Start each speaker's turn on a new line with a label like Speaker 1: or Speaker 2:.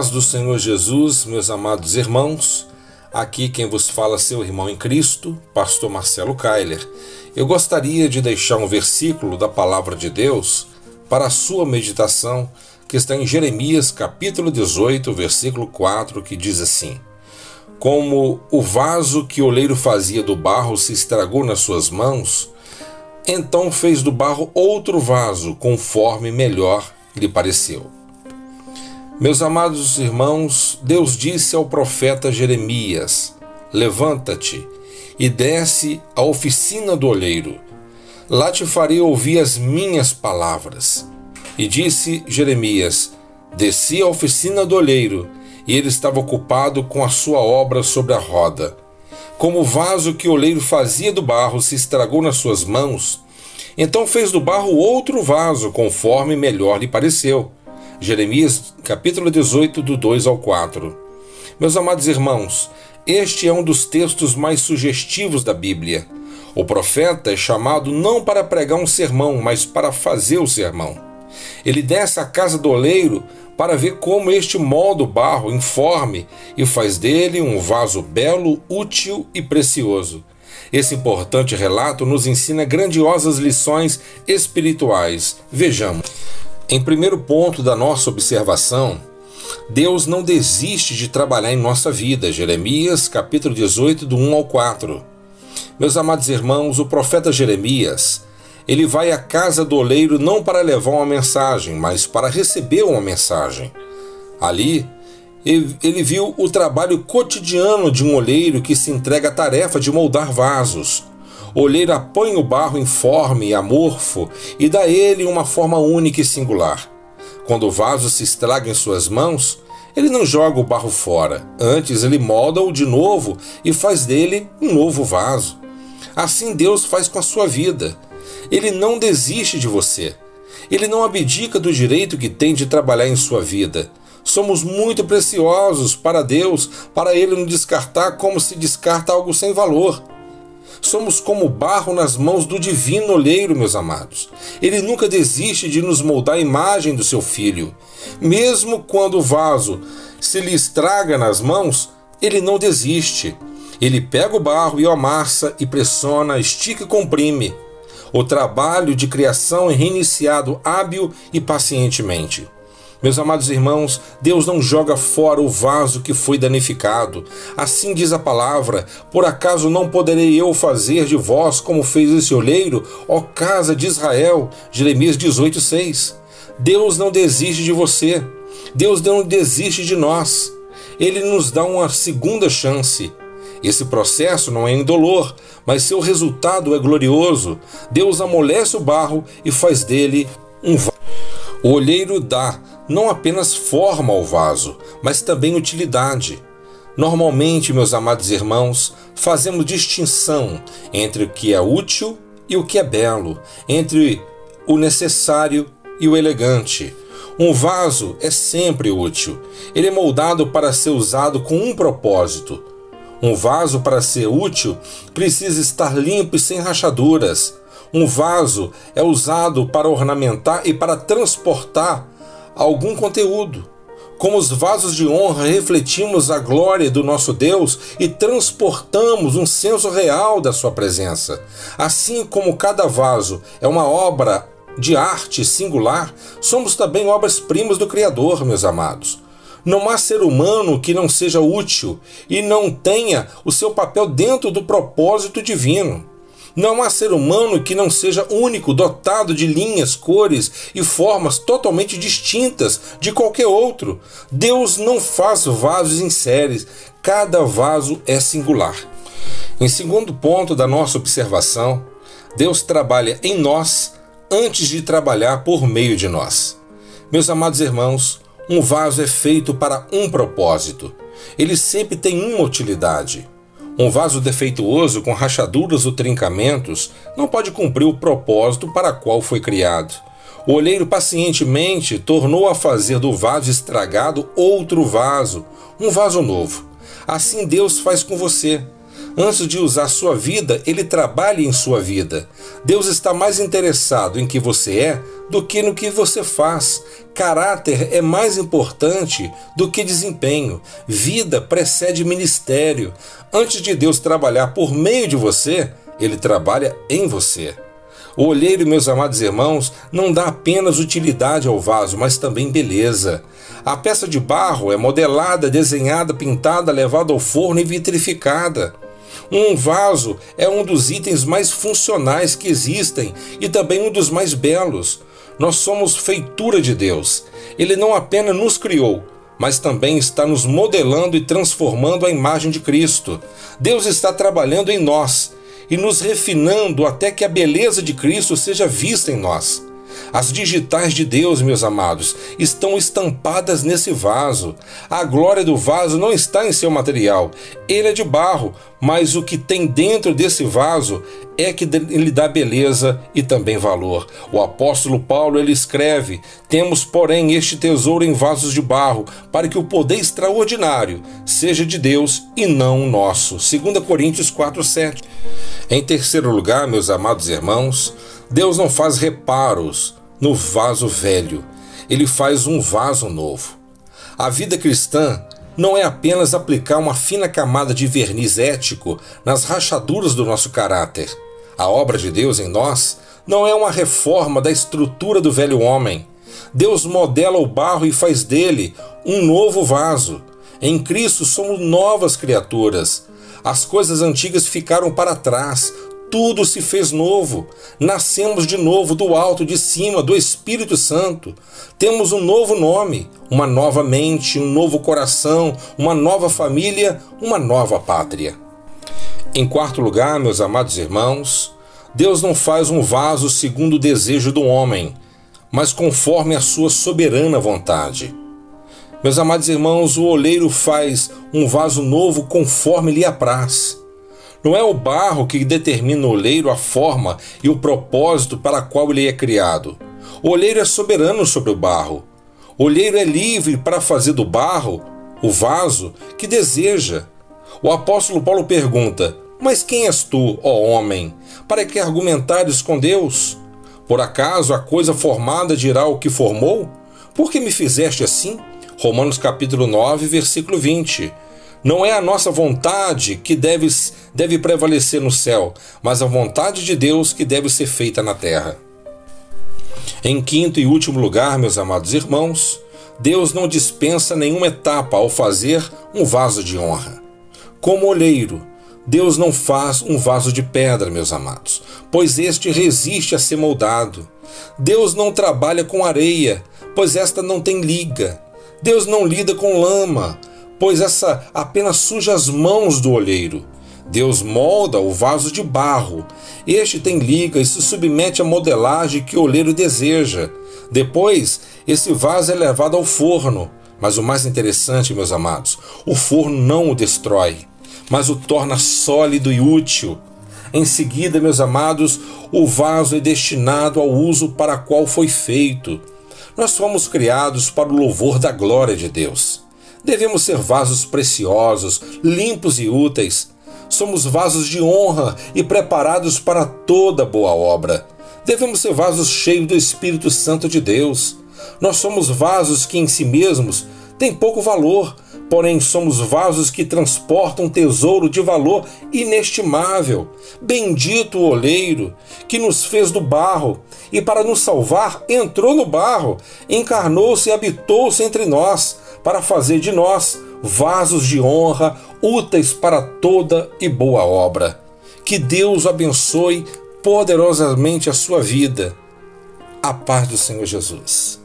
Speaker 1: paz do Senhor Jesus, meus amados irmãos, aqui quem vos fala é seu irmão em Cristo, pastor Marcelo Keiler. Eu gostaria de deixar um versículo da palavra de Deus para a sua meditação, que está em Jeremias capítulo 18, versículo 4, que diz assim: Como o vaso que o oleiro fazia do barro se estragou nas suas mãos, então fez do barro outro vaso, conforme melhor lhe pareceu. Meus amados irmãos, Deus disse ao profeta Jeremias: Levanta-te e desce à oficina do oleiro. Lá te farei ouvir as minhas palavras. E disse Jeremias: Desci à oficina do oleiro, e ele estava ocupado com a sua obra sobre a roda. Como o vaso que o oleiro fazia do barro se estragou nas suas mãos, então fez do barro outro vaso, conforme melhor lhe pareceu. Jeremias capítulo 18, do 2 ao 4. Meus amados irmãos, este é um dos textos mais sugestivos da Bíblia. O profeta é chamado não para pregar um sermão, mas para fazer o sermão. Ele desce à casa do oleiro para ver como este molda o barro informe e faz dele um vaso belo, útil e precioso. Esse importante relato nos ensina grandiosas lições espirituais. Vejamos. Em primeiro ponto da nossa observação, Deus não desiste de trabalhar em nossa vida. Jeremias capítulo 18, do 1 ao 4. Meus amados irmãos, o profeta Jeremias, ele vai à casa do oleiro não para levar uma mensagem, mas para receber uma mensagem. Ali, ele viu o trabalho cotidiano de um oleiro que se entrega à tarefa de moldar vasos. O oleiro apanha o barro informe e amorfo e dá a ele uma forma única e singular. Quando o vaso se estraga em suas mãos, ele não joga o barro fora. Antes, ele molda-o de novo e faz dele um novo vaso. Assim Deus faz com a sua vida. Ele não desiste de você. Ele não abdica do direito que tem de trabalhar em sua vida. Somos muito preciosos para Deus, para Ele não descartar como se descarta algo sem valor. Somos como barro nas mãos do divino oleiro, meus amados. Ele nunca desiste de nos moldar a imagem do seu Filho. Mesmo quando o vaso se lhe estraga nas mãos, ele não desiste. Ele pega o barro e o amassa e pressiona, estica e comprime. O trabalho de criação é reiniciado hábil e pacientemente. Meus amados irmãos, Deus não joga fora o vaso que foi danificado. Assim diz a palavra: Por acaso não poderei eu fazer de vós como fez esse oleiro, ó casa de Israel? Jeremias 18, 6. Deus não desiste de você. Deus não desiste de nós. Ele nos dá uma segunda chance. Esse processo não é indolor, mas seu resultado é glorioso. Deus amolece o barro e faz dele um vaso. O olheiro dá não apenas forma ao vaso, mas também utilidade. Normalmente, meus amados irmãos, fazemos distinção entre o que é útil e o que é belo, entre o necessário e o elegante. Um vaso é sempre útil. Ele é moldado para ser usado com um propósito. Um vaso, para ser útil, precisa estar limpo e sem rachaduras. Um vaso é usado para ornamentar e para transportar algum conteúdo. Como os vasos de honra, refletimos a glória do nosso Deus e transportamos um senso real da sua presença. Assim como cada vaso é uma obra de arte singular, somos também obras-primas do Criador, meus amados. Não há ser humano que não seja útil e não tenha o seu papel dentro do propósito divino. Não há ser humano que não seja único, dotado de linhas, cores e formas totalmente distintas de qualquer outro. Deus não faz vasos em séries, cada vaso é singular. Em segundo ponto da nossa observação, Deus trabalha em nós antes de trabalhar por meio de nós. Meus amados irmãos, um vaso é feito para um propósito. Ele sempre tem uma utilidade. Um vaso defeituoso com rachaduras ou trincamentos não pode cumprir o propósito para qual foi criado. O olheiro pacientemente tornou a fazer do vaso estragado outro vaso, um vaso novo. Assim Deus faz com você. Antes de usar sua vida, Ele trabalha em sua vida. Deus está mais interessado em que você é do que no que você faz. Caráter é mais importante do que desempenho. Vida precede ministério. Antes de Deus trabalhar por meio de você, Ele trabalha em você. O olheiro, meus amados irmãos, não dá apenas utilidade ao vaso, mas também beleza. A peça de barro é modelada, desenhada, pintada, levada ao forno e vitrificada. Um vaso é um dos itens mais funcionais que existem e também um dos mais belos. Nós somos feitura de Deus. Ele não apenas nos criou, mas também está nos modelando e transformando à imagem de Cristo. Deus está trabalhando em nós e nos refinando até que a beleza de Cristo seja vista em nós. As digitais de Deus, meus amados, estão estampadas nesse vaso. A glória do vaso não está em seu material. Ele é de barro, mas o que tem dentro desse vaso é que lhe dá beleza e também valor. O apóstolo Paulo, ele escreve: temos, porém, este tesouro em vasos de barro, para que o poder extraordinário seja de Deus e não nosso. 2 Coríntios 4:7. Em terceiro lugar, meus amados irmãos, Deus não faz reparos no vaso velho. Ele faz um vaso novo. A vida cristã não é apenas aplicar uma fina camada de verniz ético nas rachaduras do nosso caráter. A obra de Deus em nós não é uma reforma da estrutura do velho homem. Deus modela o barro e faz dele um novo vaso. Em Cristo somos novas criaturas. As coisas antigas ficaram para trás. Tudo se fez novo. Nascemos de novo do alto de cima, do Espírito Santo. Temos um novo nome, uma nova mente, um novo coração, uma nova família, uma nova pátria. Em quarto lugar, meus amados irmãos, Deus não faz um vaso segundo o desejo do homem, mas conforme a sua soberana vontade. Meus amados irmãos, o oleiro faz um vaso novo conforme lhe apraz. Não é o barro que determina o oleiro a forma e o propósito para qual ele é criado. O oleiro é soberano sobre o barro. O oleiro é livre para fazer do barro o vaso que deseja. O apóstolo Paulo pergunta: mas quem és tu, ó homem, para que argumentares com Deus? Por acaso a coisa formada dirá o que formou? Por que me fizeste assim? Romanos capítulo 9, versículo 20. Não é a nossa vontade que deve prevalecer no céu, mas a vontade de Deus que deve ser feita na terra. Em quinto e último lugar, meus amados irmãos, Deus não dispensa nenhuma etapa ao fazer um vaso de honra. Como olheiro, Deus não faz um vaso de pedra, meus amados, pois este resiste a ser moldado. Deus não trabalha com areia, pois esta não tem liga. Deus não lida com lama, pois essa apenas suja as mãos do olheiro. Deus molda o vaso de barro. Este tem liga e se submete à modelagem que o olheiro deseja. Depois, esse vaso é levado ao forno. Mas o mais interessante, meus amados, o forno não o destrói, mas o torna sólido e útil. Em seguida, meus amados, o vaso é destinado ao uso para qual foi feito. Nós fomos criados para o louvor da glória de Deus. Devemos ser vasos preciosos, limpos e úteis. Somos vasos de honra e preparados para toda boa obra. Devemos ser vasos cheios do Espírito Santo de Deus. Nós somos vasos que em si mesmos têm pouco valor, porém somos vasos que transportam um tesouro de valor inestimável. Bendito o oleiro que nos fez do barro e para nos salvar entrou no barro, encarnou-se e habitou-se entre nós para fazer de nós vasos de honra úteis para toda e boa obra. Que Deus abençoe poderosamente a sua vida. A paz do Senhor Jesus.